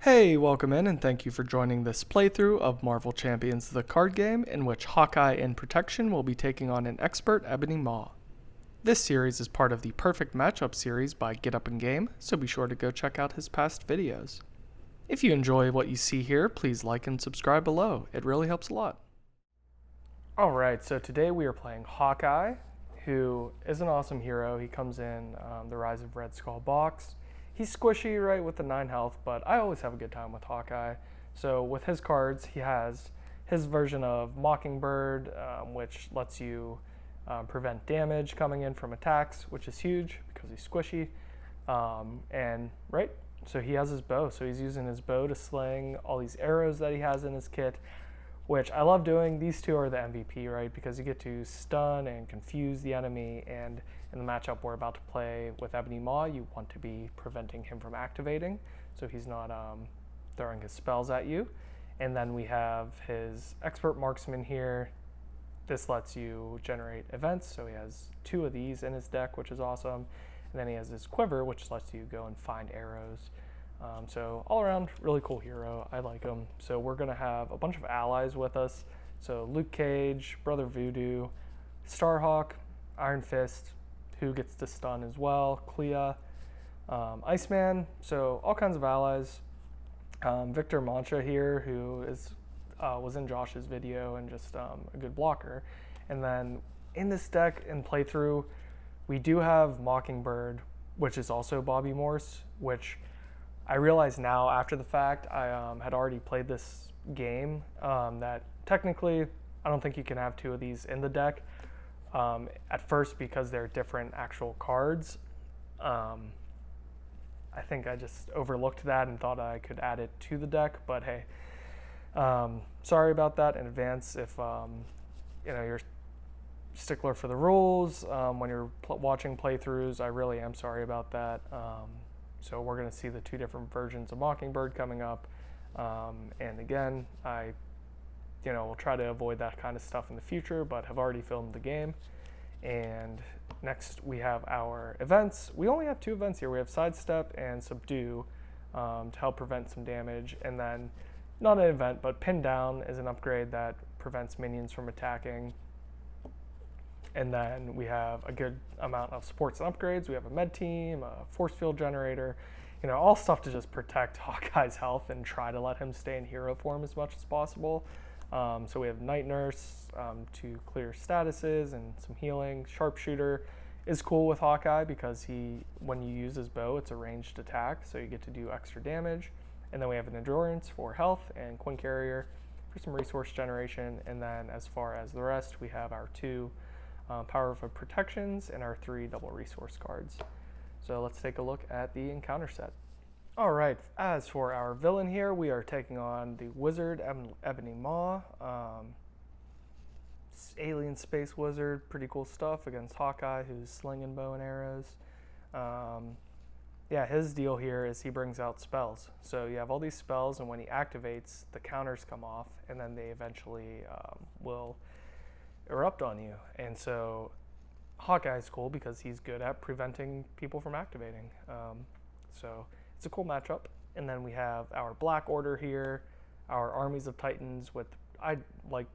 Hey, welcome in and thank you for joining this playthrough of Marvel Champions the card game in which Hawkeye in Protection will be taking on an expert Ebony Maw. This series is part of the Perfect Matchup series by Get Up and Game, so be sure to go check out his past videos. If you enjoy what you see here, please like and subscribe below. It really helps a lot. Alright, so today we are playing Hawkeye, who is an awesome hero. He comes in the Rise of Red Skull box. He's squishy, right, with the 9 health, but I always have a good time with Hawkeye. So with his cards, he has his version of Mockingbird, which lets you prevent damage coming in from attacks, which is huge because he's squishy. So he has his bow. So he's using his bow to sling all these arrows that he has in his kit, which I love doing. These two are the MVP, right? Because you get to stun and confuse the enemy, and in the matchup we're about to play with Ebony Maw, you want to be preventing him from activating, so he's not throwing his spells at you. And then we have his Expert Marksman here. This lets you generate events, so he has 2 of these in his deck, which is awesome. And then he has his Quiver, which lets you go and find arrows. So all around, really cool hero. I like him. So we're going to have a bunch of allies with us. So Luke Cage, Brother Voodoo, Starhawk, Iron Fist, who gets to stun as well, Clea, Iceman. So all kinds of allies. Victor Mancha here, who was in Josh's video and just a good blocker. And then in this deck and playthrough, we do have Mockingbird, which is also Bobby Morse, which I realize now after the fact. I had already played this game, that technically I don't think you can have 2 of these in the deck at first because they're different actual cards. I think I just overlooked that and thought I could add it to the deck, but hey, sorry about that in advance if you're a stickler for the rules when you're watching playthroughs. I really am sorry about that. So we're going to see the 2 different versions of Mockingbird coming up. And again, we'll try to avoid that kind of stuff in the future, but have already filmed the game. And next we have our events. We only have 2 events here. We have Sidestep and Subdue to help prevent some damage. And then, not an event, but Pin Down is an upgrade that prevents minions from attacking. And then we have a good amount of supports and upgrades. We have a med team, a force field generator, all stuff to just protect Hawkeye's health and try to let him stay in hero form as much as possible. So we have Night Nurse to clear statuses and some healing. Sharpshooter is cool with Hawkeye because when you use his bow, it's a ranged attack, so you get to do extra damage. And then we have an Endurance for health and Quinn Carrier for some resource generation. And then as far as the rest, we have our 2 Power of Protections and our 3 double resource cards. So let's take a look at the encounter set. All right, as for our villain here, we are taking on the Wizard Ebony Maw, alien space wizard, pretty cool stuff against Hawkeye, who's slinging bow and arrows. His deal here is he brings out spells. So you have all these spells, and when he activates, the counters come off, and then they eventually will erupt on you. And so Hawkeye's cool because he's good at preventing people from activating. So it's a cool matchup. And then we have our Black Order here, our Armies of Titans I like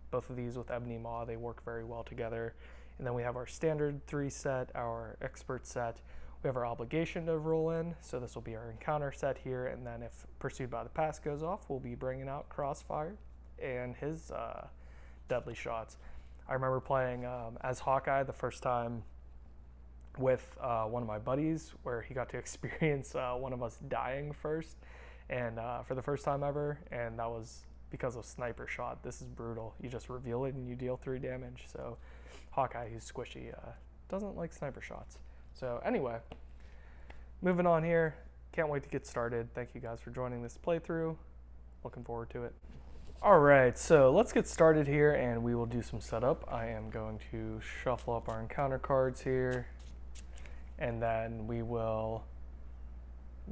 both of these with Ebony Maw. They work very well together. And then we have our Standard 3 set, our Expert set. We have our Obligation to roll in, so this will be our encounter set here. And then if Pursued by the Past goes off, we'll be bringing out Crossfire and his deadly shots. I remember playing as Hawkeye the first time with one of my buddies, where he got to experience one of us dying first, and for the first time ever, and that was because of Sniper Shot. This is brutal. You just reveal it and you deal 3 damage. So Hawkeye, who's squishy, doesn't like Sniper Shots. So anyway, moving on here. Can't wait to get started. Thank you guys for joining this playthrough. Looking forward to it. All right, so let's get started here and we will do some setup. I am going to shuffle up our encounter cards here, and then we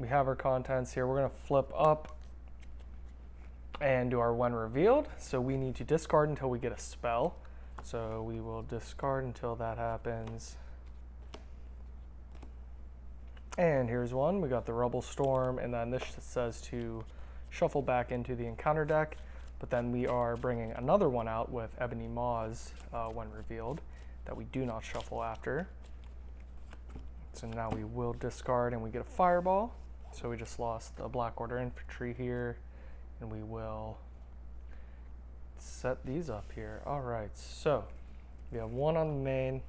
have our contents here. We're going to flip up and do our when revealed. So we need to discard until we get a spell. So we will discard until that happens. And here's one. We got the Rubble Storm, and then this says to shuffle back into the encounter deck. But then we are bringing another one out with Ebony Maws when revealed that we do not shuffle after. So now we will discard and we get a Fireball. So we just lost the Black Order Infantry here, and we will set these up here. All right, so we have one on the main.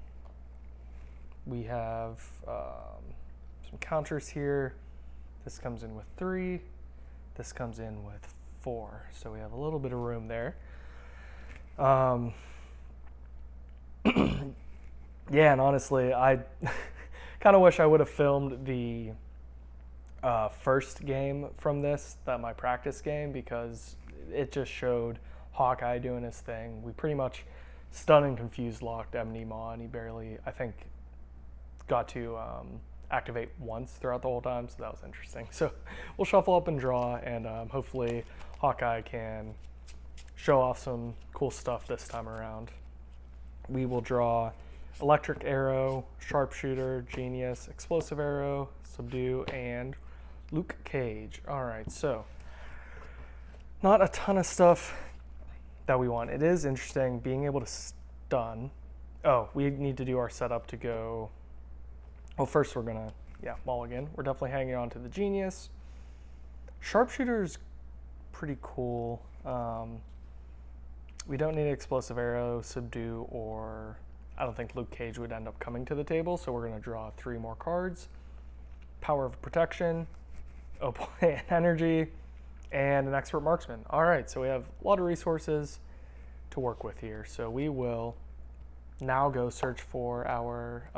We have some counters here. This comes in with 3. This comes in with 4. So we have a little bit of room there. Yeah, and honestly, I kind of wish I would have filmed the first game from this, my practice game, because it just showed Hawkeye doing his thing. We pretty much stun and confuse locked Ebony Maw, and he barely, I think, got to activate once throughout the whole time, so that was interesting. So we'll shuffle up and draw, and hopefully Hawkeye can show off some cool stuff this time around. We will draw Electric Arrow, Sharpshooter, Genius, Explosive Arrow, Subdue, and Luke Cage. All right, so not a ton of stuff that we want. It is interesting being able to stun. Oh, we need to do our setup to go. Well, first we're gonna, mulligan. We're definitely hanging on to the Genius. Sharpshooter's pretty cool. We don't need Explosive Arrow, Subdue, or I don't think Luke Cage would end up coming to the table, so we're gonna draw 3 more cards. Power of Protection, oh boy, an Energy, and an Expert Marksman. All right, so we have a lot of resources to work with here. So we will now go search for our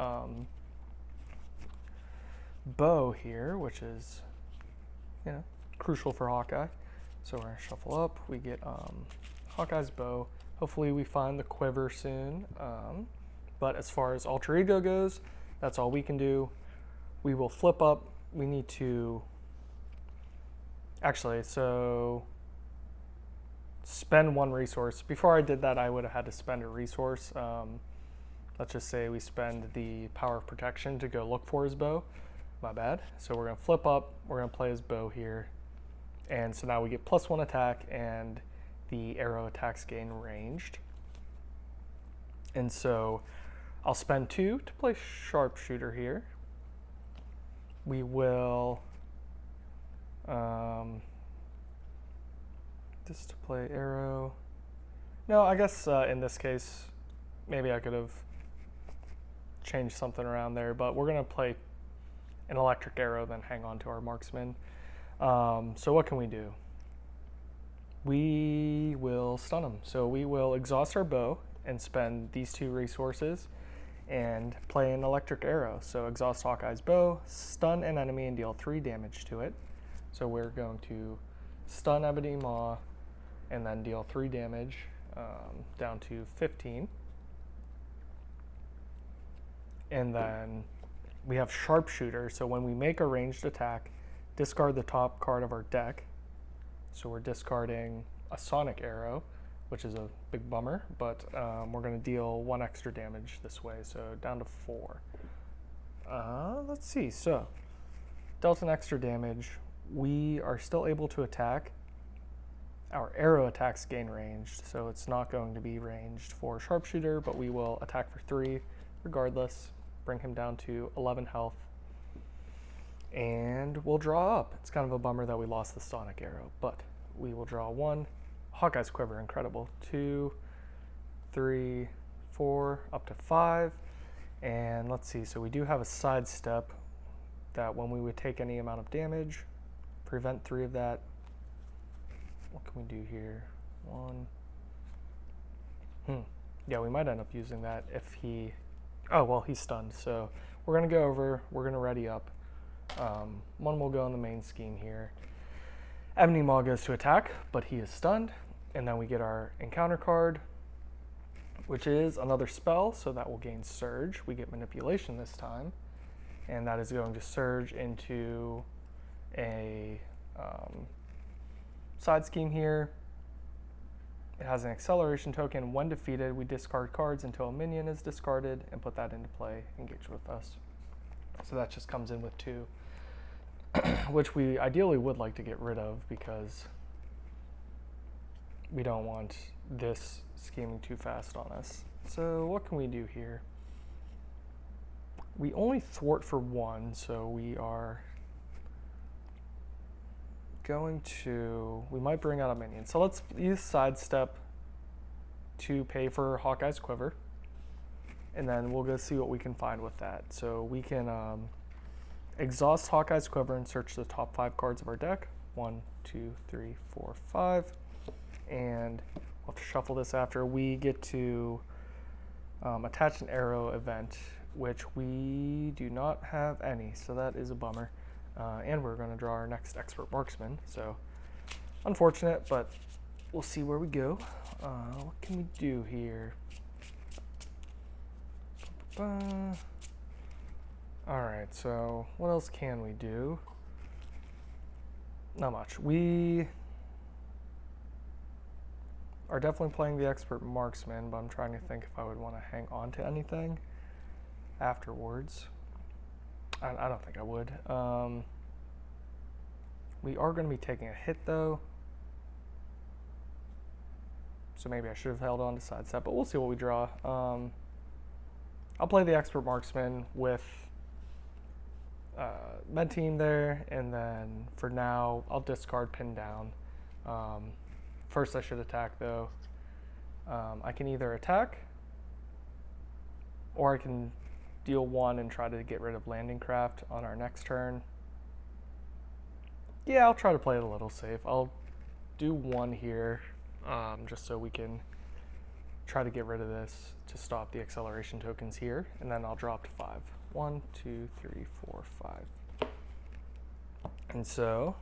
bow here, which is, crucial for Hawkeye. So we're gonna shuffle up. We get Hawkeye's bow. Hopefully we find the quiver soon. But as far as Alter Ego goes, that's all we can do. We will flip up. We need to actually, so spend 1 resource. Before I did that, I would have had to spend a resource. Let's just say we spend the Power of Protection to go look for his bow. My bad. So we're gonna flip up, we're gonna play his bow here. And so now we get +1 attack, and the arrow attacks gain ranged. And so I'll spend 2 to play Sharpshooter here. We will just to play arrow. No, I guess in this case, maybe I could have changed something around there, but we're gonna play an Electric Arrow, then hang on to our Marksman. So what can we do? We will stun him. So we will exhaust our bow and spend these 2 resources and play an Electric Arrow. So exhaust Hawkeye's bow, stun an enemy, and deal 3 damage to it. So we're going to stun Ebony Maw and then deal 3 damage down to 15. And then we have Sharpshooter. So when we make a ranged attack, discard the top card of our deck. So we're discarding a Sonic Arrow, which is a big bummer, but we're gonna deal 1 extra damage this way, so down to 4. Let's see, so dealt an extra damage. We are still able to attack. Our arrow attacks gain ranged, so it's not going to be ranged for Sharpshooter, but we will attack for 3 regardless, bring him down to 11 health, and we'll draw up. It's kind of a bummer that we lost the Sonic Arrow, but we will draw 1. Hawkeye's Quiver, incredible. 2, 3, 4, up to 5. And let's see, so we do have a sidestep that when we would take any amount of damage, prevent 3 of that. What can we do here? 1. Yeah, we might end up using that if he, oh, well, he's stunned. So we're gonna go over, we're gonna ready up. 1 will go in the main scheme here. Ebony Maw goes to attack, but he is stunned. And then we get our encounter card, which is another spell, so that will gain Surge. We get Manipulation this time, and that is going to surge into a side scheme here. It has an acceleration token. When defeated, we discard cards until a minion is discarded and put that into play. Engage with us. So that just comes in with 2, which we ideally would like to get rid of because we don't want this scheming too fast on us. So what can we do here? We only thwart for 1, so we are going to, we might bring out a minion. So let's use sidestep to pay for Hawkeye's quiver, and then we'll go see what we can find with that. So we can exhaust Hawkeye's quiver and search the top 5 cards of our deck. 1, 2, 3, 4, 5. And we'll have to shuffle this after. We get to attach an arrow event, which we do not have any, so that is a bummer. And we're going to draw our next expert marksman, so unfortunate, but we'll see where we go. What can we do here? Alright, so what else can we do? Not much. We are definitely playing the expert marksman, but I'm trying to think if I would want to hang on to anything afterwards. I don't think I would. We are going to be taking a hit though, so maybe I should have held on to sidestep, but we'll see what we draw. I'll play the expert marksman with med team there, and then for now I'll discard pin down. First I should attack though. I can either attack or I can deal 1 and try to get rid of landing craft on our next turn. Yeah, I'll try to play it a little safe. I'll do 1 here, just so we can try to get rid of this to stop the acceleration tokens here, and then I'll drop to 5. 1, 2, 3, 4, 5. And so,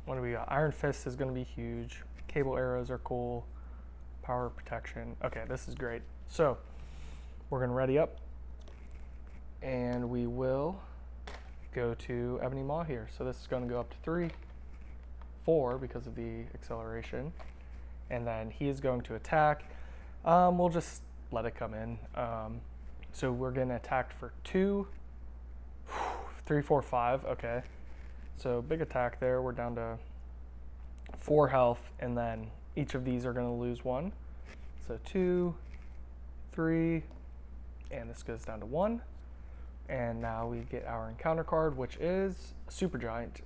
what do we got? Iron Fist is going to be huge. Cable arrows are cool. Power protection. Okay, this is great. So, we're going to ready up, and we will go to Ebony Maw here. So this is going to go up to 3, 4 because of the acceleration, and then he is going to attack. We'll just let it come in. So we're getting attacked for 2, 3, 4, 5. Okay, so big attack there. We're down to 4 health, and then each of these are going to lose 1. So 2, 3, and this goes down to 1. And now we get our encounter card, which is Supergiant.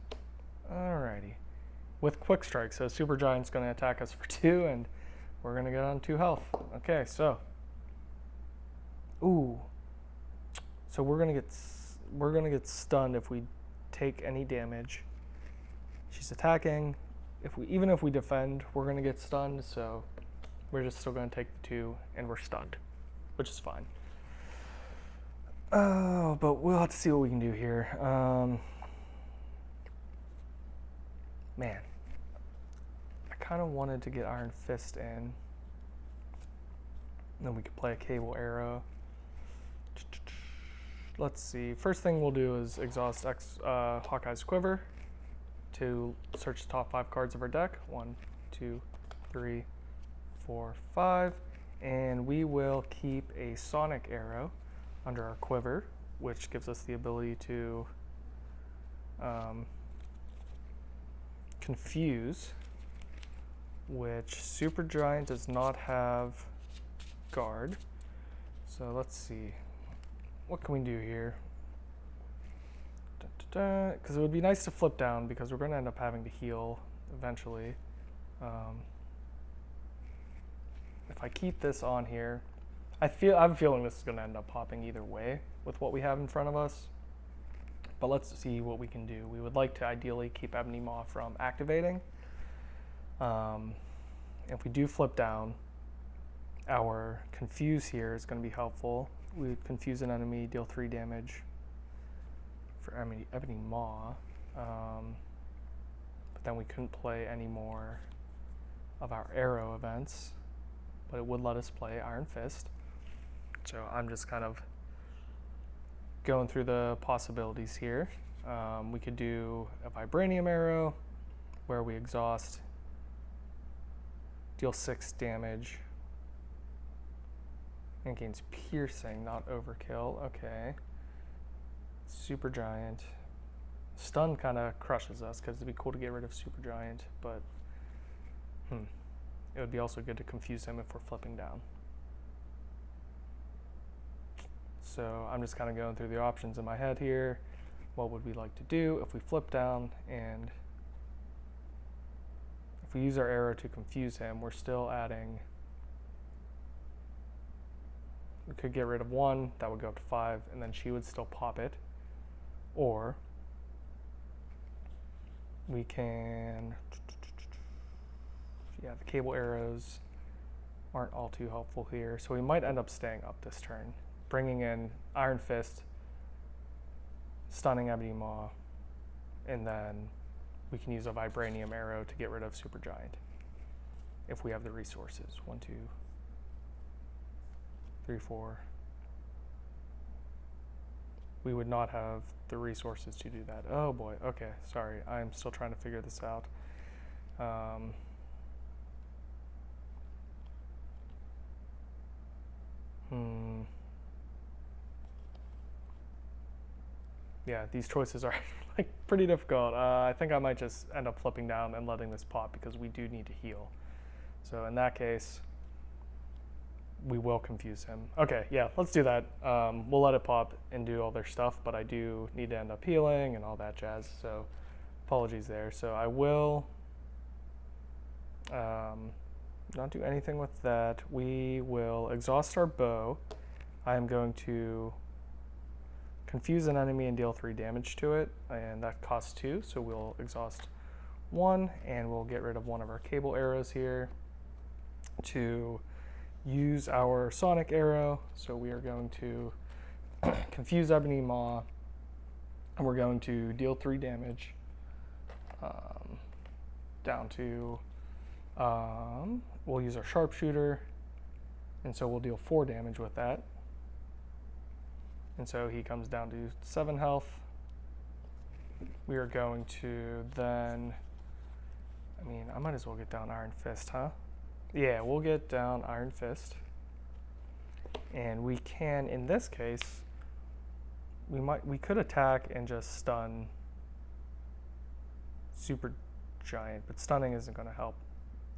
Alrighty. With Quick Strike. So Supergiant's going to attack us for 2, and we're going to get on 2 health. Okay, so. Ooh. So we're going to get stunned if we take any damage. She's attacking. Even if we defend, we're going to get stunned, so we're just still going to take the 2, and we're stunned, which is fine. Oh, but we'll have to see what we can do here. Man, I kind of wanted to get Iron Fist in. And then we could play a Cable Arrow. Let's see. First thing we'll do is exhaust Hawkeye's Quiver to search the top 5 cards of our deck. 1, 2, 3, 4, 5. And we will keep a Sonic Arrow under our quiver, which gives us the ability to confuse, which Supergiant does not have guard. So let's see, what can we do here? Because it would be nice to flip down, because we're going to end up having to heal eventually. If I keep this on here, I have a feeling this is going to end up popping either way with what we have in front of us. But let's see what we can do. We would like to ideally keep Ebony Maw from activating. If we do flip down, our Confuse here is going to be helpful. We would confuse an enemy, deal 3 damage for Ebony Maw. But then we couldn't play any more of our arrow events. But it would let us play Iron Fist. So I'm just kind of going through the possibilities here. We could do a Vibranium Arrow, where we exhaust, deal 6 damage, and gains piercing, not overkill. Okay. Super Giant. Stun kind of crushes us because it'd be cool to get rid of Super Giant, but it would be also good to confuse him if we're flipping down. So I'm just kind of going through the options in my head here. What would we like to do if we flip down, and if we use our arrow to confuse him, we're still adding. We could get rid of 1, that would go up to 5, and then she would still pop it. Or we can, yeah, the cable arrows aren't all too helpful here, so we might end up staying up this turn, bringing in Iron Fist, stunning Ebony Maw, and then we can use a Vibranium arrow to get rid of Super Giant if we have the resources. 1, 2, 3, 4. We would not have the resources to do that. Oh boy, okay, sorry. I'm still trying to figure this out. Yeah, these choices are like pretty difficult. I think I might just end up flipping down and letting this pop because we do need to heal. So in that case, we will confuse him. Okay, yeah, let's do that. We'll let it pop and do all their stuff, but I do need to end up healing and all that jazz, so apologies there. So I will not do anything with that. We will exhaust our bow. I am going to confuse an enemy and deal 3 damage to it, and that costs 2, so we'll exhaust 1, and we'll get rid of 1 of our cable arrows here to use our sonic arrow. So we are going to confuse Ebony Maw, and we're going to deal 3 damage down to, we'll use our sharpshooter, and so we'll deal 4 damage with that. And so he comes down to 7 health. We are going to then, I might as well get down Iron Fist, huh? Yeah, we'll get down Iron Fist. And we can, in this case, we could attack and just stun Super Giant, but stunning isn't going to help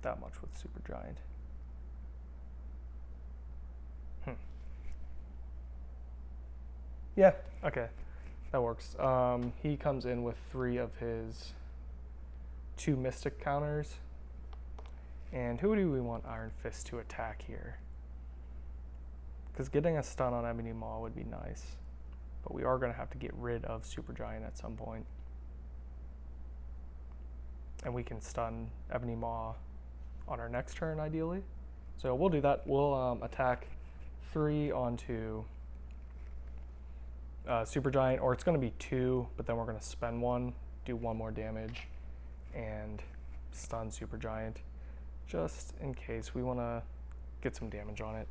that much with Super Giant. Yeah, okay, that works. He comes in with 3 of his 2 Mystic counters. And who do we want Iron Fist to attack here? Because getting a stun on Ebony Maw would be nice, but we are going to have to get rid of Super Giant at some point. And we can stun Ebony Maw on our next turn, ideally. So we'll do that. We'll attack 3 onto Super Giant, or it's going to be 2, but then we're going to spend 1, do 1 more damage, and stun Super Giant, just in case we want to get some damage on it.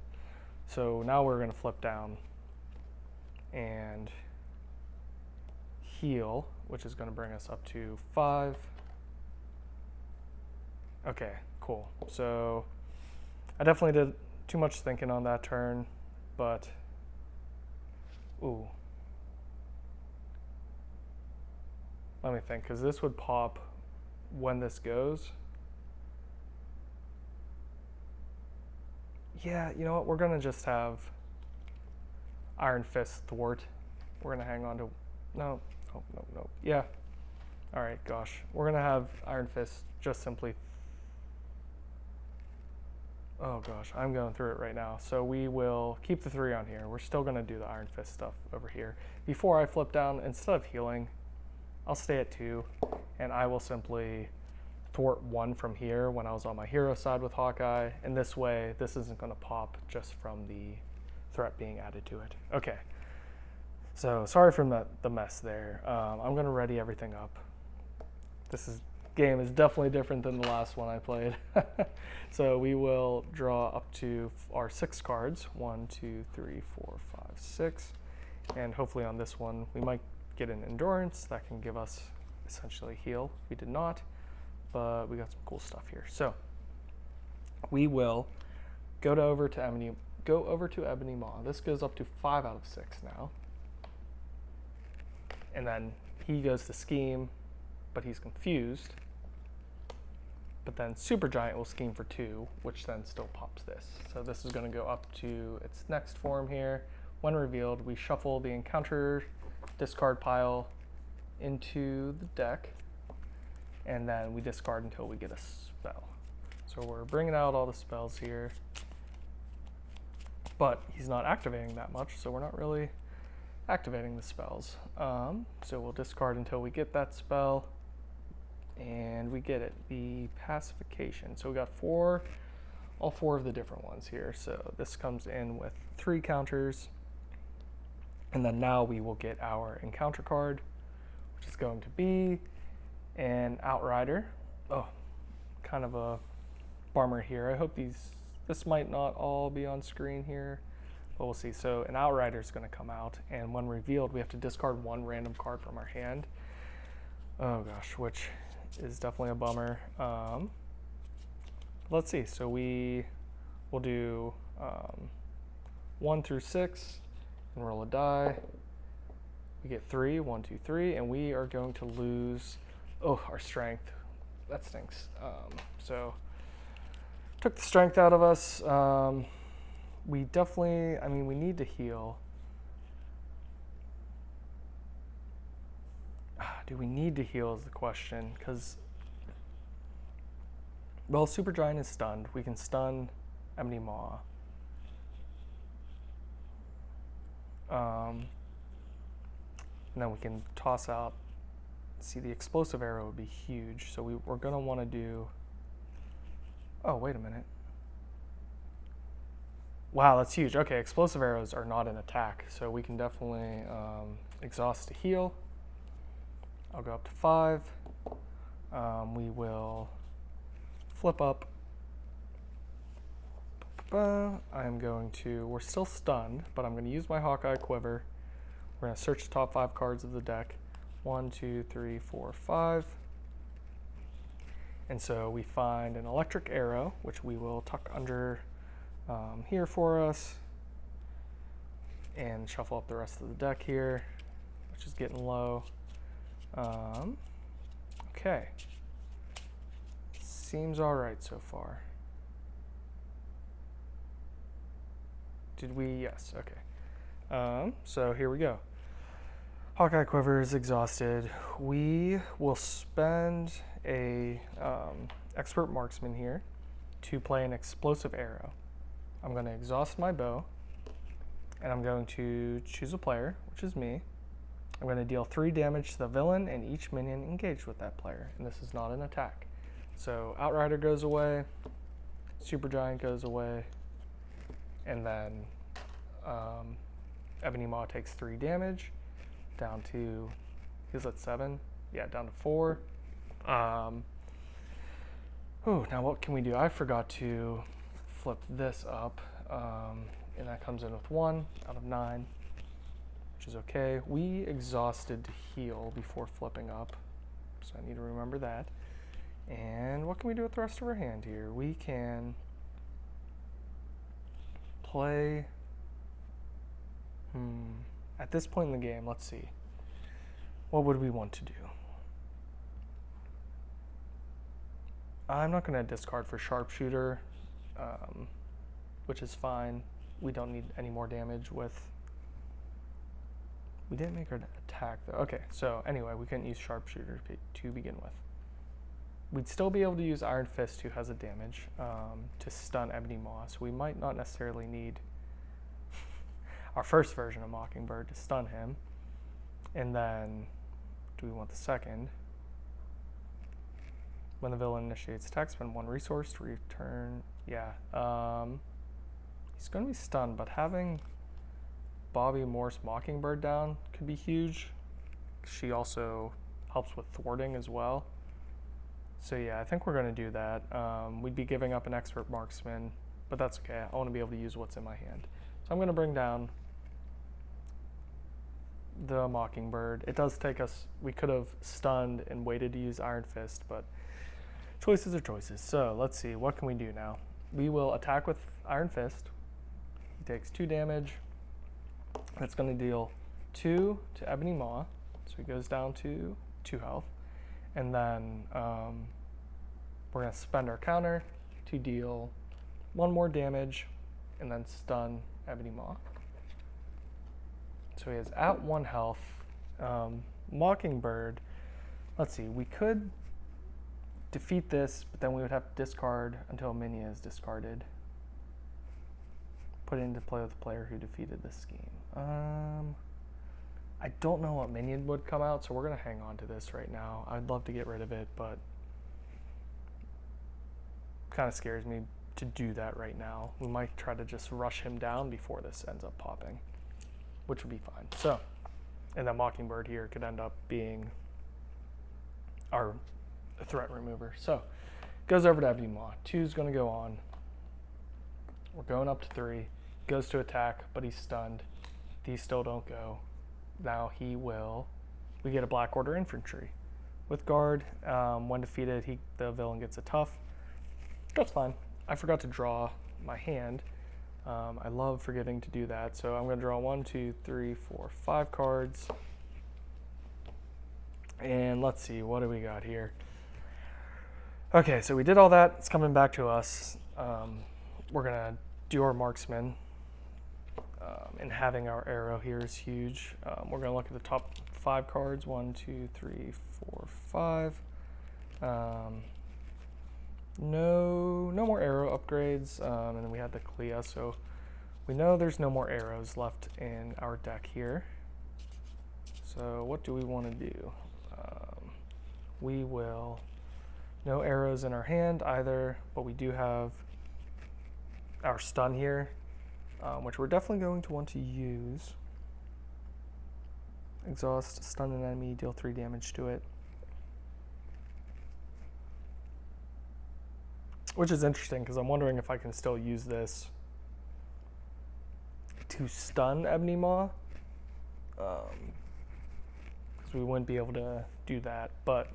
So now we're going to flip down and heal, which is going to bring us up to 5. Okay, cool. So I definitely did too much thinking on that turn, but ooh. Let me think, because this would pop when this goes. Yeah, you know what? We're going to just have Iron Fist thwart. We're going to hang on to... No. Yeah. All right, gosh. We're going to have Iron Fist just simply... Oh, gosh. I'm going through it right now. So we will keep the 3 on here. We're still going to do the Iron Fist stuff over here. Before I flip down, instead of healing, I'll stay at 2, and I will simply thwart 1 from here when I was on my hero side with Hawkeye, and this way this isn't going to pop just from the threat being added to it. Okay, so sorry for the mess there. I'm going to ready everything up. This game is definitely different than the last one I played. So we will draw up to our 6 cards, 1, 2, 3, 4, 5, 6, and hopefully on this one we might get an endurance that can give us essentially heal. We did not, but we got some cool stuff here. So we will go over to Ebony Maw. This goes up to 5 out of 6 now. and then he goes to scheme, but he's confused. But then Supergiant will scheme for 2, which then still pops this. So this is going to go up to its next form here. When revealed, we shuffle the encounter discard pile into the deck, and then we discard until we get a spell. So we're bringing out all the spells here, but he's not activating that much, so we're not really activating the spells. So we'll discard until we get that spell, and we get it, the pacification. So we got all four of the different ones here. So this comes in with 3 counters, and then now we will get our encounter card, which is going to be an Outrider. Oh, kind of a bummer here. I hope this might not all be on screen here, but we'll see. So an Outrider is going to come out, and when revealed, we have to discard 1 random card from our hand. Oh gosh, which is definitely a bummer. Let's see. So we will do 1 through 6 and roll a die. We get 3, 1, 2, 3, and we are going to lose our strength. That stinks. So took the strength out of us. We definitely, we need to heal. Do we need to heal is the question, because, well, Supergiant is stunned. We can stun Ebony Maw. And then we can toss out, see, the explosive arrow would be huge, so we're going to want to do, oh, wait a minute. Wow, that's huge. Okay, explosive arrows are not an attack, so we can definitely exhaust to heal. I'll go up to 5. We will flip up. We're still stunned, but I'm going to use my Hawkeye quiver. We're going to search the top 5 cards of the deck. 1, 2, 3, 4, 5. And so we find an electric arrow, which we will tuck under here for us, and shuffle up the rest of the deck here, which is getting low. Okay. Seems all right so far. Did we? Yes, okay. So here we go. Hawkeye Quiver is exhausted. We will spend a expert marksman here to play an explosive arrow. I'm going to exhaust my bow, and I'm going to choose a player, which is me. I'm going to deal 3 damage to the villain and each minion engaged with that player, and this is not an attack. So Outrider goes away, Supergiant goes away, and then Ebony Maw takes 3 damage, down to, is that 7? Yeah, down to 4. Now what can we do? I forgot to flip this up, and that comes in with 1 out of 9. Which is okay. We exhausted to heal before flipping up, so I need to remember that. And what can we do with the rest of our hand here? We can play, at this point in the game, let's see. What would we want to do? I'm not going to discard for Sharpshooter, which is fine. We don't need any more damage with... We didn't make her attack, though. Okay, so anyway, we couldn't use Sharpshooter to begin with. We'd still be able to use Iron Fist, who has a damage, to stun Ebony Maw, so we might not necessarily need our first version of Mockingbird to stun him. And then, do we want the second? When the villain initiates attack, spend 1 resource to return. Yeah, he's going to be stunned, but having Bobby Morse Mockingbird down could be huge. She also helps with thwarting as well. So yeah, I think we're going to do that. We'd be giving up an expert marksman, but that's okay. I want to be able to use what's in my hand. So I'm going to bring down the Mockingbird. It does take us, we could have stunned and waited to use Iron Fist, but choices are choices. So let's see, what can we do now? We will attack with Iron Fist. He takes 2 damage. That's going to deal 2 to Ebony Maw. So he goes down to 2 health. And then we're going to spend our counter to deal 1 more damage and then stun Ebony Maw. So he is at 1 health. Mockingbird, let's see, we could defeat this, but then we would have to discard until a minion is discarded. Put it into play with the player who defeated this scheme. I don't know what minion would come out, so we're going to hang on to this right now. I'd love to get rid of it, but kind of scares me to do that right now. We might try to just rush him down before this ends up popping, which would be fine. So, and then Mockingbird here could end up being our threat remover. So, goes over to Ebony Maw. 2's going to go on. We're going up to 3. Goes to attack, but he's stunned. These still don't go. Now he will. We get a Black Order infantry. With guard, when defeated, the villain gets a tough. That's fine. I forgot to draw my hand. I love forgetting to do that. So I'm going to draw 1, 2, 3, 4, 5 cards. And let's see, what do we got here? Okay, so we did all that. It's coming back to us. We're going to do our marksman. And having our arrow here is huge. We're going to look at the top 5 cards. 1, 2, 3, 4, 5. No more arrow upgrades. And then we had the Clea, so we know there's no more arrows left in our deck here. So what do we want to do? We will, no arrows in our hand either, but we do have our stun here, which we're definitely going to want to use. Exhaust, stun an enemy, deal 3 damage to it. Which is interesting because I'm wondering if I can still use this to stun Ebony Maw. Because we wouldn't be able to do that, but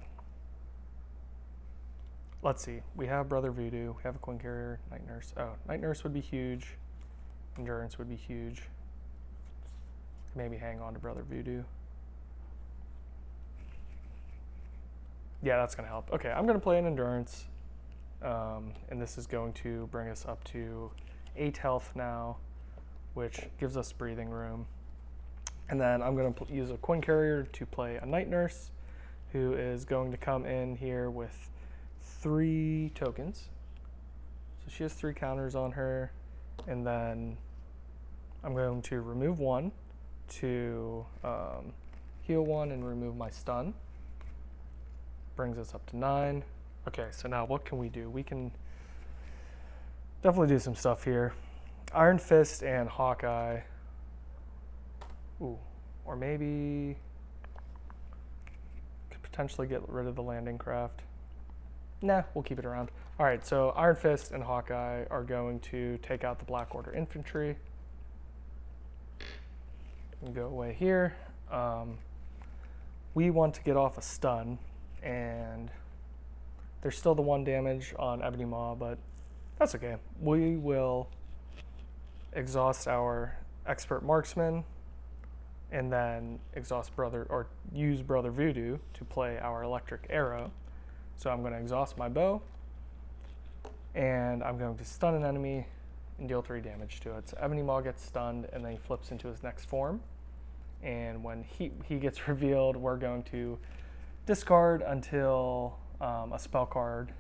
let's see. We have Brother Voodoo, we have a Coin Carrier, Night Nurse. Oh, Night Nurse would be huge. Endurance would be huge. Maybe hang on to Brother Voodoo. Yeah, that's going to help. Okay, I'm going to play an Endurance. And this is going to bring us up to 8 health now, which gives us breathing room. And then I'm going to use a Coin Carrier to play a Night Nurse, who is going to come in here with 3 tokens. So she has 3 counters on her. And then I'm going to remove 1 to heal 1 and remove my stun. Brings us up to 9. Okay, so now what can we do? We can definitely do some stuff here. Iron Fist and Hawkeye. Ooh, or maybe could potentially get rid of the landing craft. Nah, we'll keep it around. All right, so Iron Fist and Hawkeye are going to take out the Black Order infantry. And go away here. We want to get off a stun, and there's still the 1 damage on Ebony Maw, but that's okay. We will exhaust our Expert Marksman and then use Brother Voodoo to play our Electric Arrow. So I'm going to exhaust my bow, and I'm going to stun an enemy and deal 3 damage to it. So Ebony Maw gets stunned, and then he flips into his next form. And when he gets revealed, we're going to discard until a spell card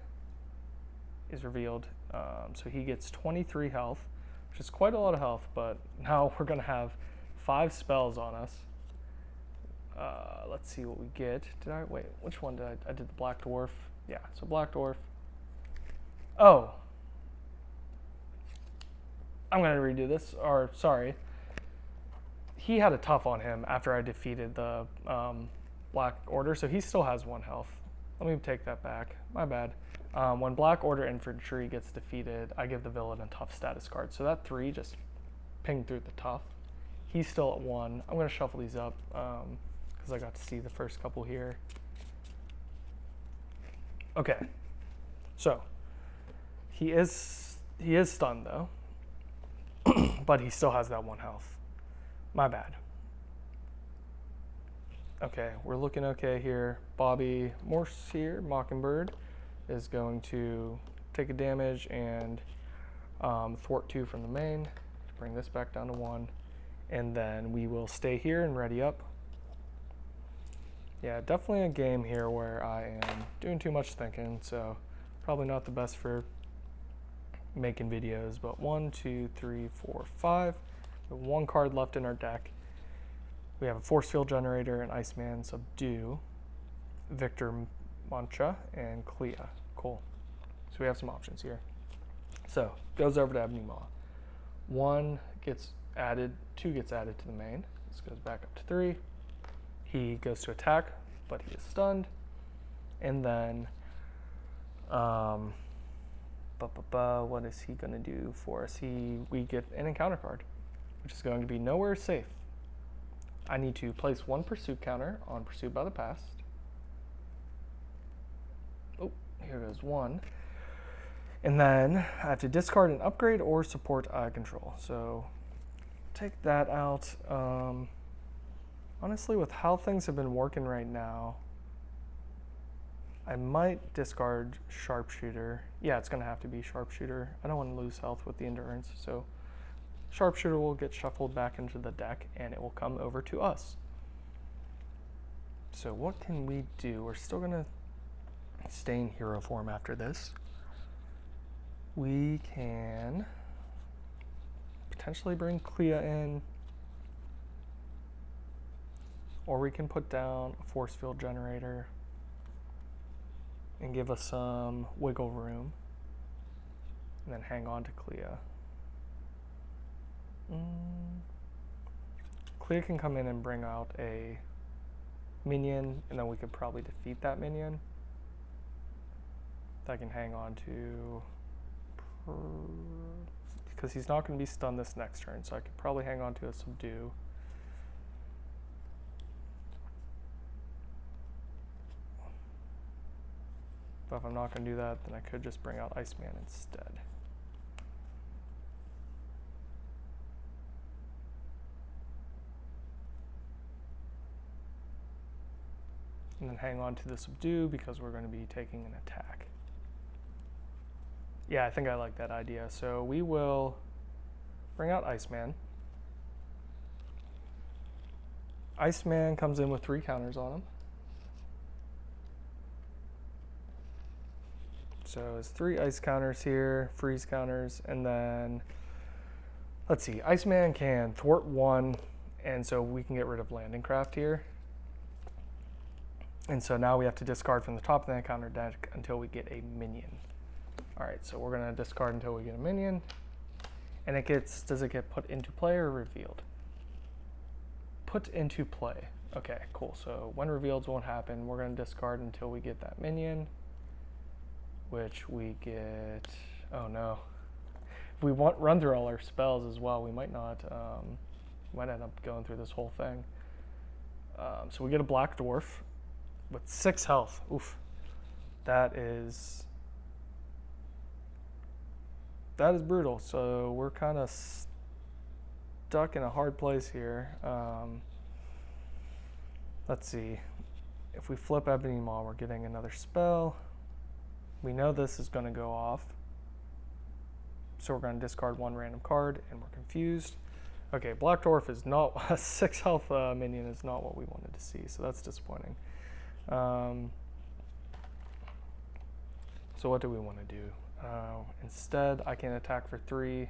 is revealed. So he gets 23 health, which is quite a lot of health, but now we're going to have 5 spells on us. Let's see what we get. Wait, which one did I did the Black Dwarf. Yeah, so Black Dwarf. Oh. I'm going to redo this, or sorry. He had a tough on him after I defeated the Black Order, so he still has 1 health. Let me take that back. My bad. When Black Order infantry gets defeated, I give the villain a tough status card. So that 3 just pinged through the tough. He's still at 1. I'm going to shuffle these up because I got to see the first couple here. Okay. So he is stunned though, but he still has that 1 health. My bad. Okay, we're looking okay here. Bobby Morse here, Mockingbird, is going to take a damage and thwart 2 from the main to bring this back down to 1. And then we will stay here and ready up. Yeah, definitely a game here where I am doing too much thinking, so probably not the best for making videos. But 1, 2, 3, 4, 5. We have 1 card left in our deck. We have a Force Field Generator, an Iceman, Subdue, Victor Mancha, and Clea. Cool. So we have some options here. So, goes over to Ebony Maw. 1 gets added, 2 gets added to the main. This goes back up to 3. He goes to attack, but he is stunned. And then, what is he going to do for us? We get an encounter card, which is going to be Nowhere Safe. I need to place 1 pursuit counter on Pursued by the Past. Oh, here goes 1. And then I have to discard an upgrade or support I control. So take that out. Honestly, with how things have been working right now, I might discard Sharpshooter. Yeah, it's going to have to be Sharpshooter. I don't want to lose health with the Endurance, so Sharpshooter will get shuffled back into the deck, and it will come over to us. So what can we do? We're still going to stay in hero form after this. We can potentially bring Clea in, or we can put down a Force Field Generator and give us some wiggle room, and then hang on to Clea. Clea can come in and bring out a minion, and then we could probably defeat that minion. That I can hang on to, because he's not going to be stunned this next turn, so I could probably hang on to a Subdue. But if I'm not going to do that, then I could just bring out Iceman instead. And then hang on to the Subdue because we're going to be taking an attack. Yeah, I think I like that idea. So we will bring out Iceman. Iceman comes in with 3 counters on him. So it's 3 ice counters here, freeze counters, and then, let's see, Iceman can thwart 1, and so we can get rid of Landing Craft here. And so now we have to discard from the top of the encounter deck until we get a minion. All right, so we're gonna discard until we get a minion. And it gets, does it get put into play or revealed? Put into play. Okay, cool. So when revealed won't happen, we're gonna discard until we get that minion, which we get, oh no. If we run through all our spells as well, we might not, might end up going through this whole thing. So we get a Black Dwarf with 6 health. Oof. That is brutal. So we're kind of stuck in a hard place here. Let's see. If we flip Ebony Maw, we're getting another spell. We know this is going to go off. So we're going to discard 1 random card, and we're confused. Okay, Black Dwarf is not, a 6 health minion is not what we wanted to see, so that's disappointing. So what do we want to do? Instead, I can attack for 3.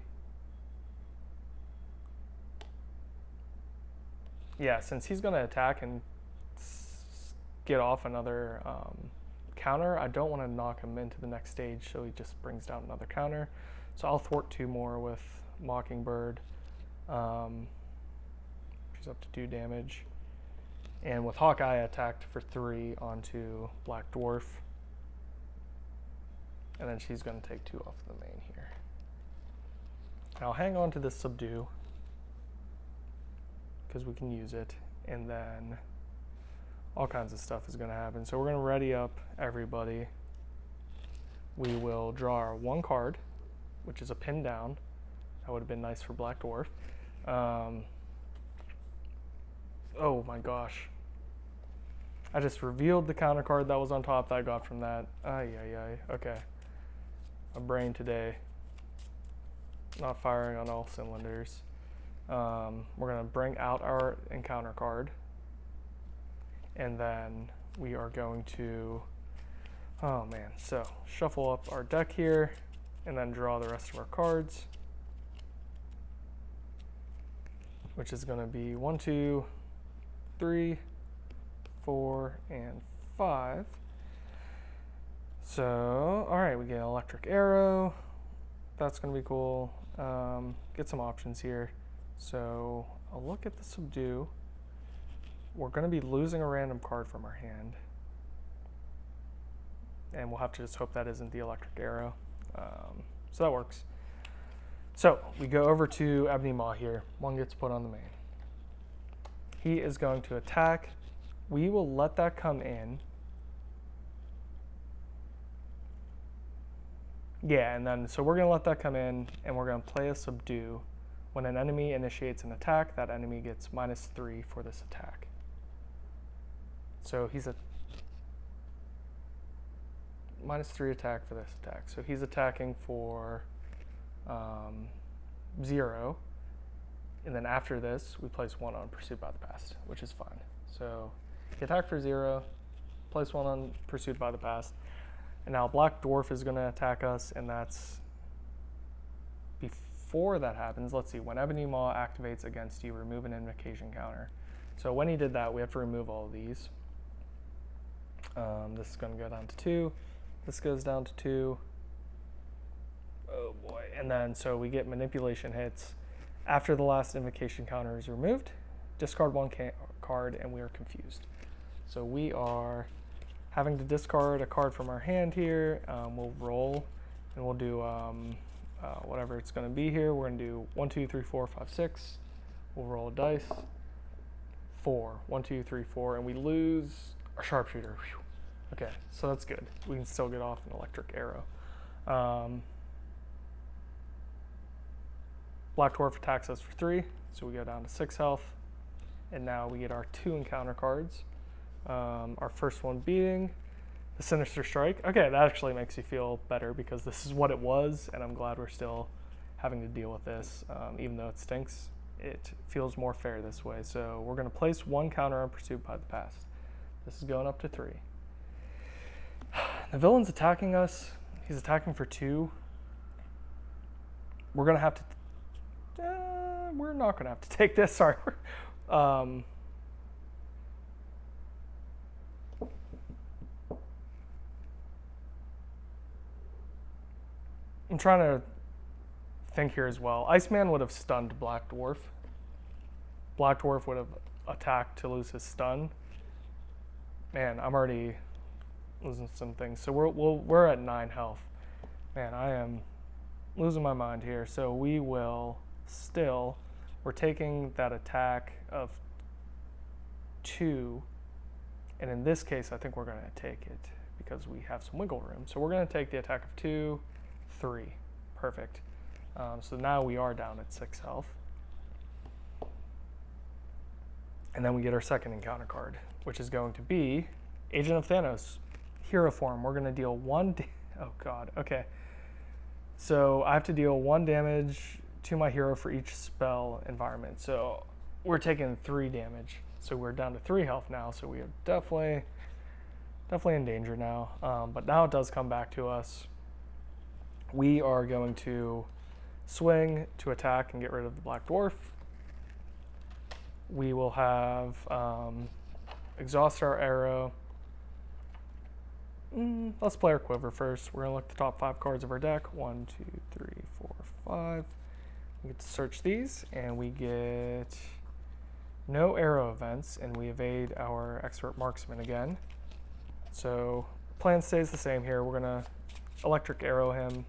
Yeah, since he's going to attack and get off another counter, I don't want to knock him into the next stage, so he just brings down another counter. So I'll thwart 2 more with Mockingbird. She's up to 2 damage. And with Hawkeye, I attacked for 3 onto Black Dwarf. And then she's going to take 2 off the main here. And I'll hang on to this Subdue, because we can use it. And then all kinds of stuff is going to happen. So we're going to ready up everybody. We will draw our 1 card, which is a pin down. That would have been nice for Black Dwarf. Oh my gosh. I just revealed the counter card that was on top that I got from that. Okay. My brain today, not firing on all cylinders. We're gonna bring out our encounter card, and then we are going to, oh man, so shuffle up our deck here, and then draw the rest of our cards, which is gonna be 1, 2, 3, 4, and 5. So, all right, we get an electric arrow. That's gonna be cool. Get some options here. So I'll look at the subdue. We're gonna be losing a random card from our hand. And we'll have to just hope that isn't the electric arrow. So that works. So we go over to Ebony Maw here. One gets put on the main. He is going to attack. We will let that come in. Yeah, and then, so we're gonna let that come in, and we're gonna play a subdue. When an enemy initiates an attack, that enemy gets -3 for this attack. So he's a -3 attack for this attack. So he's attacking for 0. And then after this, we place 1 on Pursued by the Past, which is fine. So he attacked for 0, place 1 on Pursued by the Past. And now Black Dwarf is going to attack us, and that's before that happens. Let's see, when Ebony Maw activates against you, remove an invocation counter. So when he did that, we have to remove all of these. This is going to go down to 2. This goes down to 2. Oh boy. And then so we get manipulation hits. After the last invocation counter is removed, discard 1 card, and we are confused. So we are having to discard a card from our hand here. We'll roll, and we'll do whatever it's going to be here. We're going to do 1, 2, 3, 4, 5, 6. We'll roll a dice. 4. 1, 2, 3, 4, and we lose our sharpshooter. Whew. Okay, so that's good. We can still get off an electric arrow. Black Dwarf attacks us for 3, so we go down to 6 health. And now we get our 2 encounter cards. Our first one being the Sinister Strike. Okay, that actually makes you feel better because this is what it was, and I'm glad we're still having to deal with this. Even though it stinks, it feels more fair this way. So we're going to place 1 counter on Pursued by the Past. This is going up to 3. The villain's attacking us. He's attacking for 2. We're going to have to... we're not going to have to take this. Sorry. I'm trying to think here as well. Iceman would have stunned Black Dwarf. Black Dwarf would have attacked to lose his stun. Man, I'm already losing some things. So we're at 9 health. Man, I am losing my mind here. So we will still, we're taking that attack of 2, and in this case, I think we're going to take it because we have some wiggle room. So we're going to take the attack of 2, 3. Perfect. So now we are down at 6 health. And then we get our second encounter card, which is going to be Agent of Thanos, hero form. We're going to deal 1, oh god, okay. So I have to deal 1 damage to my hero for each spell environment. So we're taking 3 damage. So we're down to 3 health now, so we are definitely in danger now. But now it does come back to us. We are going to swing to attack and get rid of the Black Dwarf. We will have exhaust our arrow. Let's play our quiver first. We're going to look at the top 5 cards of our deck. 1, 2, 3, 4, 5. We get to search these, and we get no arrow events, and we evade our expert marksman again. So plan stays the same here. We're going to electric arrow him,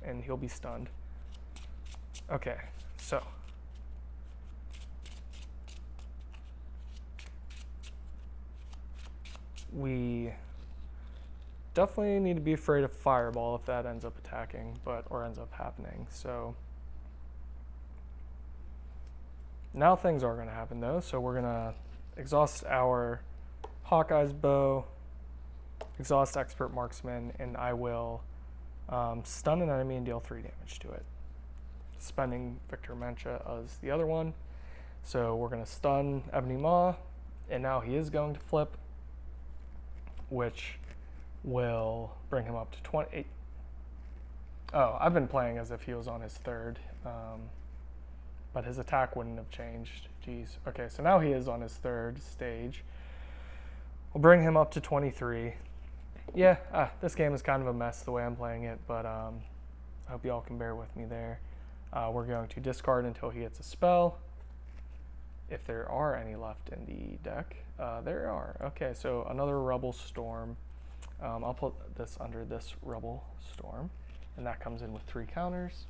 and he'll be stunned. Okay, so we definitely need to be afraid of fireball if that ends up attacking, or ends up happening. So now things are going to happen though. So we're going to exhaust our Hawkeye's bow, exhaust expert marksman, and I will stun an enemy and deal 3 damage to it. Spending Victor Mencha as the other one. So we're going to stun Ebony Maw, and now he is going to flip, which will bring him up to 28. Oh, I've been playing as if he was on his third, but his attack wouldn't have changed. Jeez. Okay, so now he is on his third stage. We'll bring him up to 23. Yeah, this game is kind of a mess the way I'm playing it, but I hope you all can bear with me there. We're going to discard until he gets a spell, if there are any left in the deck. There are. Okay, so another Rebel Storm. I'll put this under this Rebel Storm, and that comes in with 3 counters.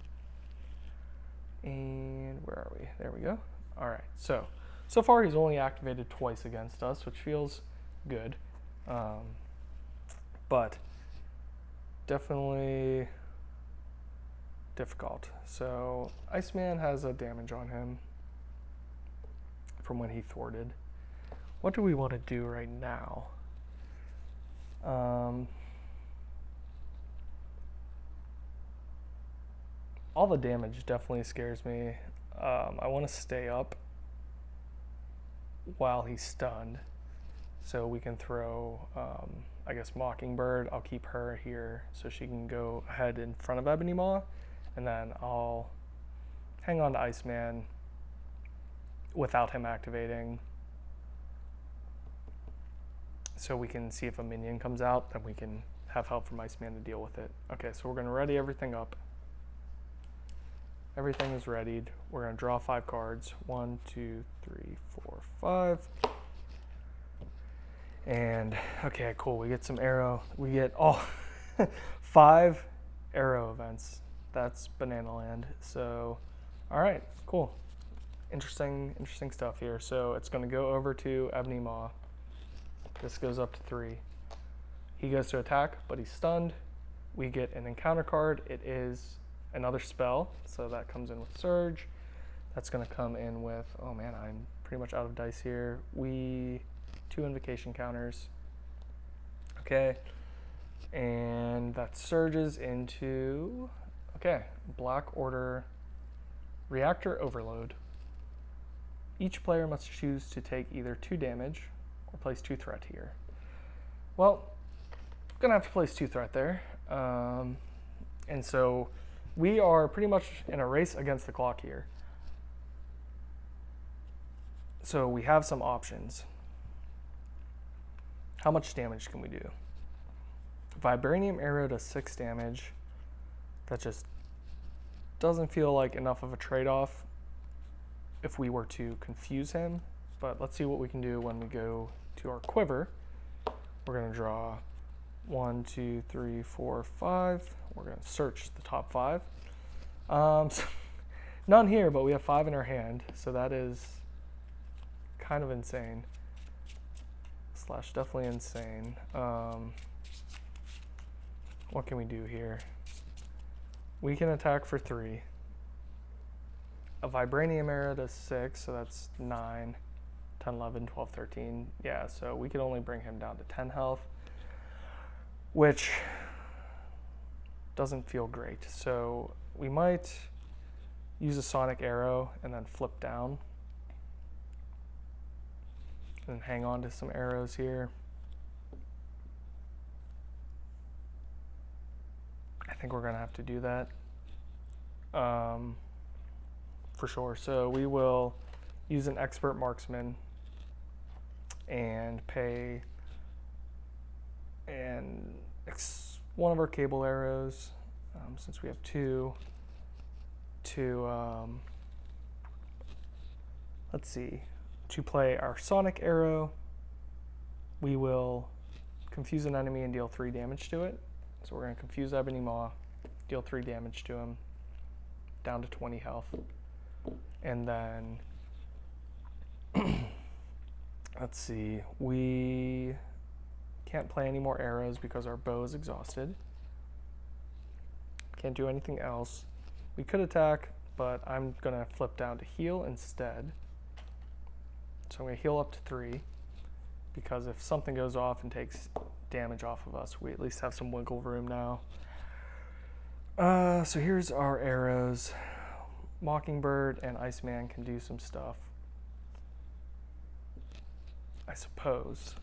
And where are we? There we go. All right, so far he's only activated twice against us, which feels good. But definitely difficult. So Iceman has a damage on him from when he thwarted. What do we want to do right now? All the damage definitely scares me. I want to stay up while he's stunned, so we can throw, I guess, Mockingbird. I'll keep her here so she can go ahead in front of Ebony Maw, and then I'll hang on to Iceman without him activating, so we can see if a minion comes out, then we can have help from Iceman to deal with it. Okay, so we're going to ready everything up. Everything is readied. We're going to draw 5 cards. 1, 2, 3, 4, 5. And, okay, cool. We get some arrow. We get all 5 arrow events. That's Banana Land. So, all right, cool. Interesting stuff here. So it's going to go over to Ebony Maw. This goes up to 3. He goes to attack, but he's stunned. We get an encounter card. It is another spell, so that comes in with Surge. That's going to come in with, oh man, I'm pretty much out of dice here. 2 invocation counters. Okay, and that surges into, okay, Black Order Reactor Overload. Each player must choose to take either 2 damage or place 2 threat here. Well, I'm going to have to place 2 threat there. And so we are pretty much in a race against the clock here. So we have some options. How much damage can we do? Vibranium Arrow does 6 damage. That just doesn't feel like enough of a trade-off if we were to confuse him. But let's see what we can do when we go to our quiver. We're going to draw 1, 2, 3, 4, 5. We're going to search the top 5. None here, but we have 5 in our hand, so that is kind of insane. / definitely insane. What can we do here? We can attack for 3. A Vibranium Arrow does 6, so that's 9, 10, 11, 12, 13. Yeah, so we could only bring him down to 10 health, which doesn't feel great. So we might use a Sonic Arrow and then flip down and hang on to some arrows here. I think we're going to have to do that for sure. So we will use an Expert Marksman and pay one of our cable arrows, since we have 2, to let's see, to play our Sonic Arrow. We will confuse an enemy and deal 3 damage to it. So we're going to confuse Ebony Maw, deal 3 damage to him, down to 20 health. And then, let's see, we can't play any more arrows because our bow is exhausted. Can't do anything else. We could attack, but I'm going to flip down to heal instead. So I'm going to heal up to 3. because if something goes off and takes damage off of us, we at least have some wiggle room now. So here's our arrows. Mockingbird and Iceman can do some stuff, I suppose.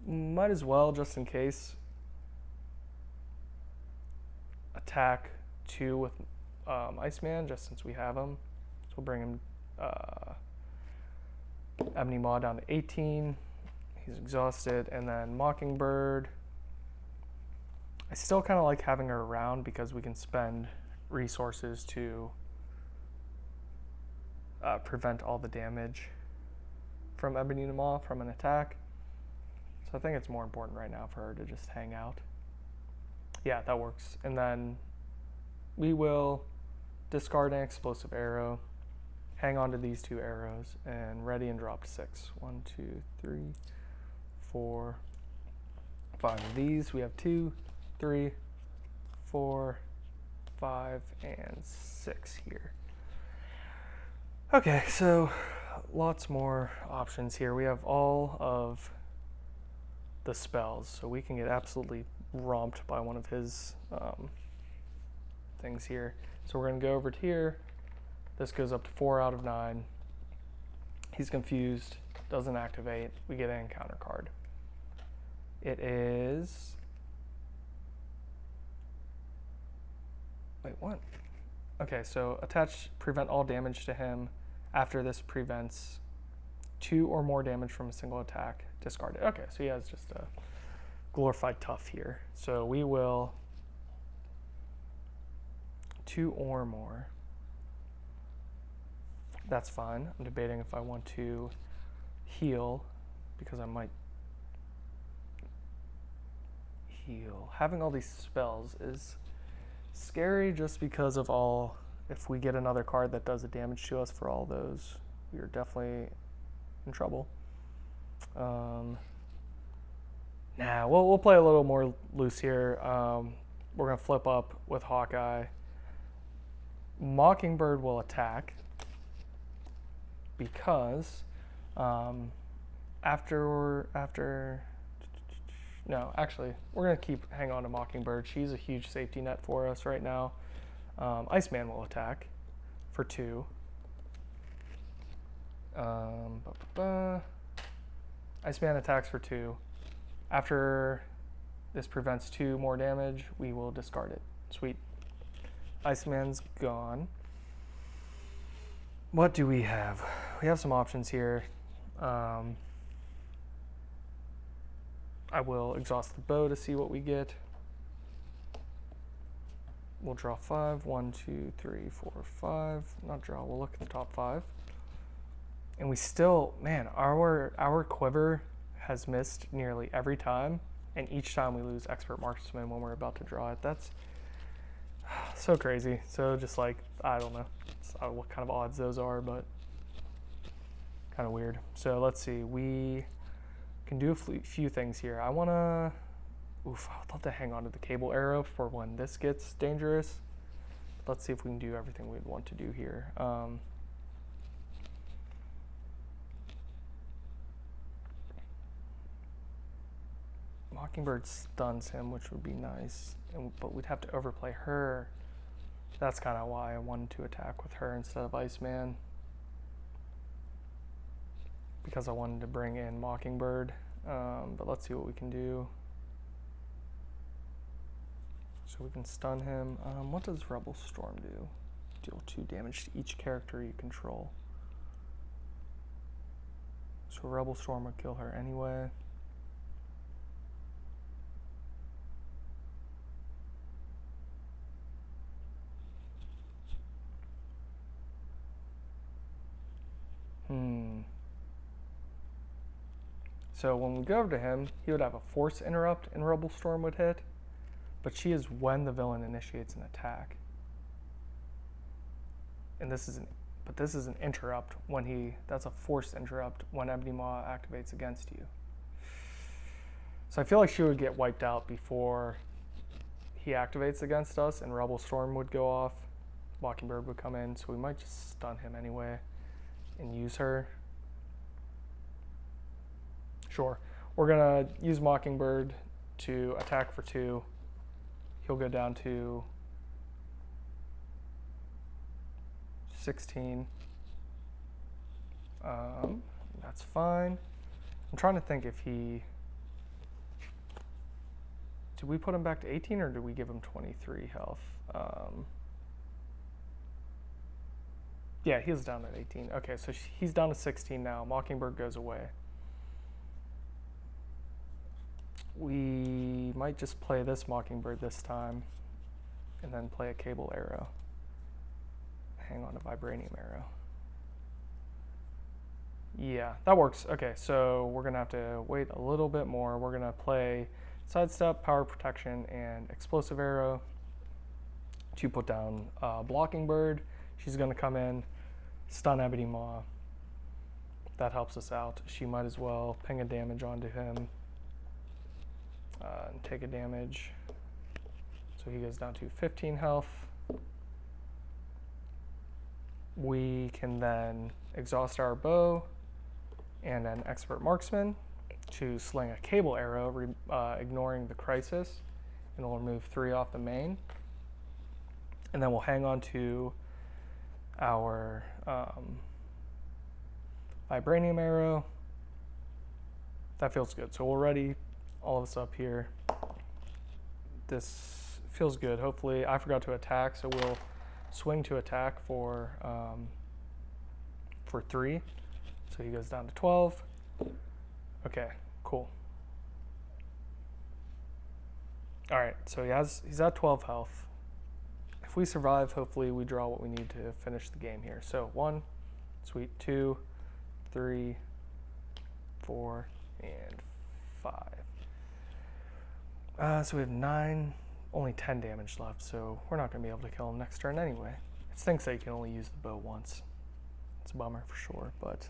Might as well, just in case, attack 2 with Iceman, just since we have him. So we'll bring him Ebony Maw down to 18. He's exhausted. And then Mockingbird, I still kind of like having her around because we can spend resources to prevent all the damage from Ebony Maw from an attack. So I think it's more important right now for her to just hang out. Yeah, that works. And then we will discard an explosive arrow, hang on to these 2 arrows, and ready and drop to 6. 1, 2, 3, 4, 5 of these. We have 2, 3, 4, 5, and 6 here. Okay, so lots more options here. We have all of the spells, so we can get absolutely romped by one of his things here. So we're going to go over to here. This goes up to 4 out of 9. He's confused, doesn't activate. We get an encounter card. It is... Wait, what? Okay, so attach, prevent all damage to him. After this prevents 2 or more damage from a single attack, discard it. Okay, so he has just a glorified tough here. So we will 2 or more. That's fine. I'm debating if I want to heal, because I might heal. Having all these spells is scary just because of all, if we get another card that does a damage to us for all those, we are definitely in trouble. Nah, we'll play a little more loose here. We're going to flip up with Hawkeye. Mockingbird will attack because no, actually, we're going to hang on to Mockingbird. She's a huge safety net for us right now. Iceman will attack for 2. Iceman attacks for 2. After this prevents 2 more damage, we will discard it. Sweet. Iceman's gone. What do we have? We have some options here. I will exhaust the bow to see what we get. We'll draw 5. 1, 2, 3, 4, 5. Not draw, we'll look at the top 5. And we still, man, our quiver has missed nearly every time. And each time we lose Expert Marksman when we're about to draw it. That's so crazy. So just like, I don't know what kind of odds those are, but kind of weird. So let's see, we can do a few things here. I want to, I'd love to hang on to the cable arrow for when this gets dangerous. Let's see if we can do everything we'd want to do here. Mockingbird stuns him, which would be nice, but we'd have to overplay her. That's kind of why I wanted to attack with her instead of Iceman, because I wanted to bring in Mockingbird. But let's see what we can do. So we can stun him. What does Rebel Storm do? Deal 2 damage to each character you control. So Rebel Storm would kill her anyway. So when we go over to him, he would have a force interrupt and Rebel Storm would hit, but she is when the villain initiates an attack. And this is an interrupt when that's a force interrupt when Ebony Maw activates against you. So I feel like she would get wiped out before he activates against us and Rebel Storm would go off. Mockingbird would come in, so we might just stun him anyway and use her. Sure. We're gonna use Mockingbird to attack for 2. He'll go down to 16. That's fine. I'm trying to think if he... Did we put him back to 18 or did we give him 23 health? Yeah, he was down at 18. Okay, so he's down to 16 now. Mockingbird goes away. We might just play this Mockingbird this time and then play a Cable Arrow. Hang on a Vibranium Arrow. Yeah, that works. Okay, so we're gonna have to wait a little bit more. We're gonna play Sidestep, Power Protection, and Explosive Arrow to put down Blocking Bird. She's gonna come in, stun Ebony Maw. That helps us out. She might as well ping a damage onto him and take a damage. So he goes down to 15 health. We can then exhaust our bow and an Expert Marksman to sling a Cable Arrow, ignoring the Crisis, and we'll remove 3 off the main. And then we'll hang on to our Vibranium Arrow. That feels good. So we'll ready all of us up here. This feels good. Hopefully, I forgot to attack, so we'll swing to attack for 3. So he goes down to 12. Okay, cool. All right, so he's at 12 health. If we survive, hopefully we draw what we need to finish the game here. So 1, sweet, 2, 3, 4, and 5. So we have 9, only 10 damage left, so we're not going to be able to kill him next turn anyway. It stinks that you can only use the bow once. It's a bummer for sure, but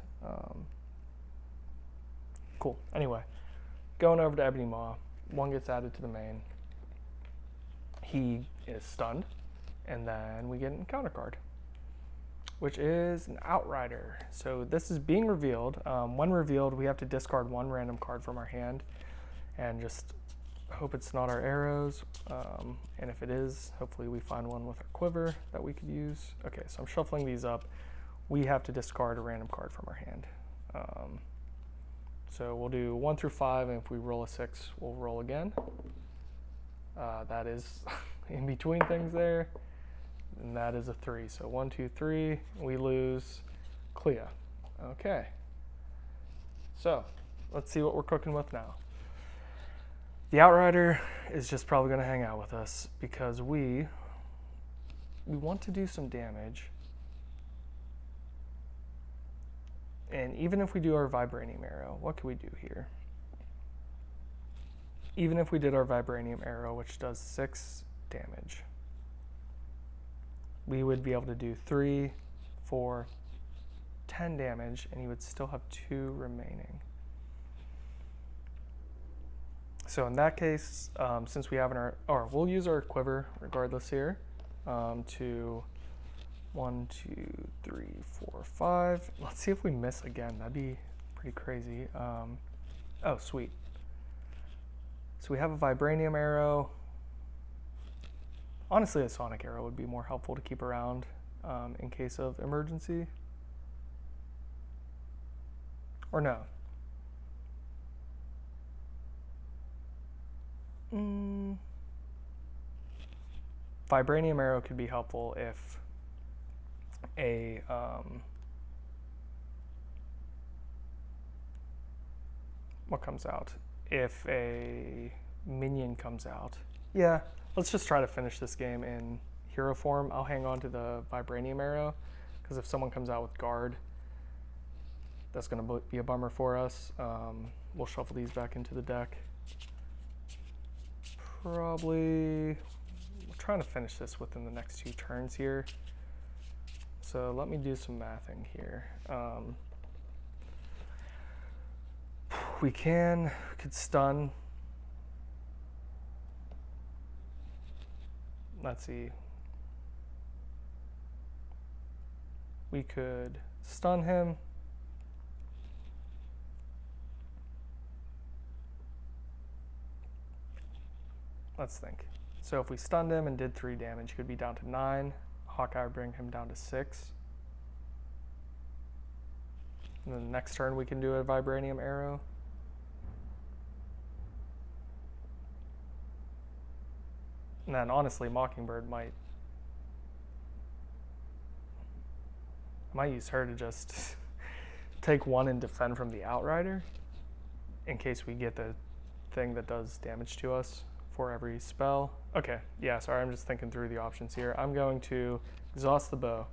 cool. Anyway, going over to Ebony Maw, 1 gets added to the main. He is stunned, and then we get an encounter card, which is an Outrider. So this is being revealed. When revealed, we have to discard 1 random card from our hand, and just hope it's not our arrows. And if it is, hopefully we find one with our quiver that we could use. Okay, so I'm shuffling these up. We have to discard a random card from our hand. So we'll do 1 through 5, and if we roll a 6, we'll roll again. That is in between things there, and that is a 3. So 1, 2, 3, we lose Clea. Okay, so let's see what we're cooking with now. The Outrider is just probably going to hang out with us because we want to do some damage. And even if we do our Vibranium Arrow, what can we do here? Even if we did our Vibranium Arrow, which does 6 damage, we would be able to do 3, 4, 10 damage, and you would still have 2 remaining. So in that case, since we have we'll use our quiver regardless here to 1, 2, 3, 4, 5. Let's see if we miss again. That'd be pretty crazy. Oh, sweet. So we have a Vibranium Arrow. Honestly, a Sonic Arrow would be more helpful to keep around in case of emergency. Or no. Vibranium Arrow could be helpful if a what comes out? If a minion comes out. Yeah, let's just try to finish this game in hero form. I'll hang on to the Vibranium Arrow because if someone comes out with guard, that's going to be a bummer for us. We'll shuffle these back into the deck. Probably, we're trying to finish this within the next 2 turns here. So let me do some mathing here. We could stun. Let's see. We could stun him. let's think. So if we stunned him and did 3 damage, he would be down to 9. Hawkeye would bring him down to 6. And then the next turn we can do a Vibranium Arrow. And then honestly, Mockingbird might use her to just take 1 and defend from the Outrider in case we get the thing that does damage to us for every spell. Okay, yeah, sorry, I'm just thinking through the options here. I'm going to exhaust the bow,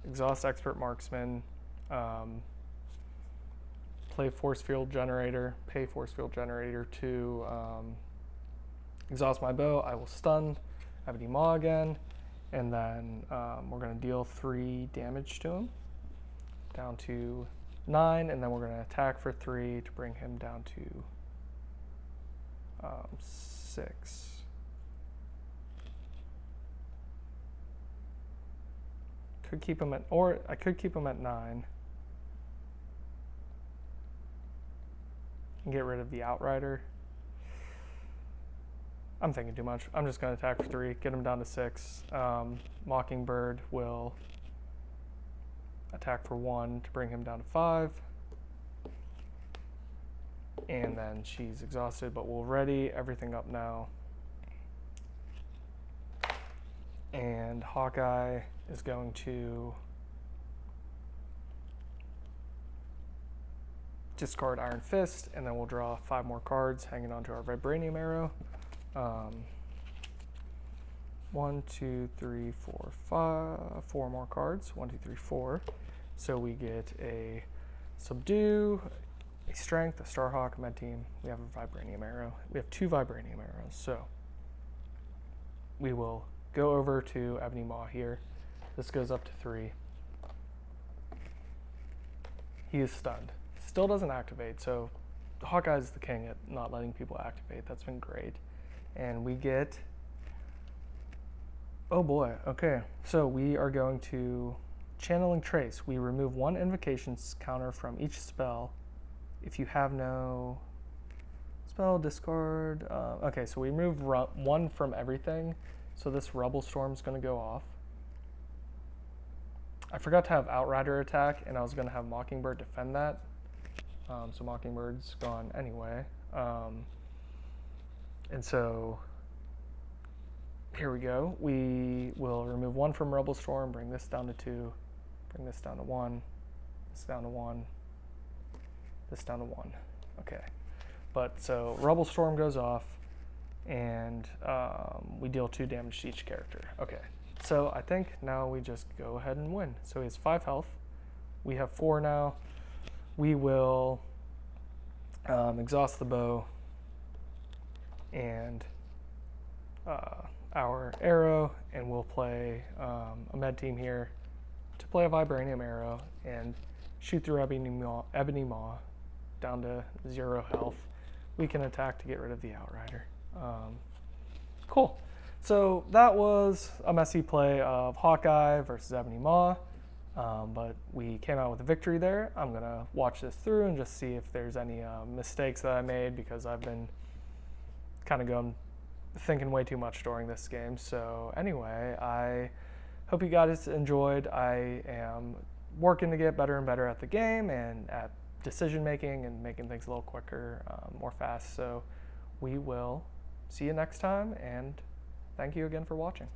exhaust Expert Marksman, play Force Field Generator, pay Force Field Generator to exhaust my bow. I will stun Ebony Maw again, and then we're going to deal 3 damage to him, down to 9, and then we're going to attack for 3 to bring him down to 6. Could keep him at, or I could keep him at 9 and get rid of the Outrider. I'm thinking too much. I'm just going to attack for 3, get him down to 6. Mockingbird will attack for 1 to bring him down to 5. And then she's exhausted, but we'll ready everything up now. And Hawkeye is going to discard Iron Fist, and then we'll draw 5 more cards hanging onto our Vibranium Arrow. 1, 2, 3, 4, 5, 4 more cards. 1, 2, 3, 4. So we get a Subdue, a Strength, a Starhawk, Med Team. We have a Vibranium Arrow. We have 2 Vibranium Arrows. So we will go over to Ebony Maw here. This goes up to 3. He is stunned. Still doesn't activate, so Hawkeye's the king at not letting people activate. That's been great. And we get, oh boy, okay. So we are going to Channeling Trace. We remove 1 invocation counter from each spell. If you have no spell, discard. Okay, so we remove 1 from everything. So this Rubble Storm's going to go off. I forgot to have Outrider attack, and I was going to have Mockingbird defend that. So Mockingbird's gone anyway. And so here we go. We will remove 1 from Rubble Storm, bring this down to 2, bring this down to 1, this down to 1, this down to 1. Okay. But so Rubble Storm goes off, and we deal 2 damage to each character. Okay. So I think now we just go ahead and win. So he has 5 health. We have 4 now. We will exhaust the bow and our arrow, and we'll play a med team here to play a Vibranium Arrow and shoot through Ebony Maw down to 0 health. We can attack to get rid of the Outrider. Cool. So that was a messy play of Hawkeye versus Ebony Maw, but we came out with a victory there. I'm going to watch this through and just see if there's any mistakes that I made, because I've been kind of thinking way too much during this game. So anyway, I hope you guys enjoyed. I am working to get better and better at the game and at decision making and making things a little quicker, more fast. So we will see you next time, and thank you again for watching.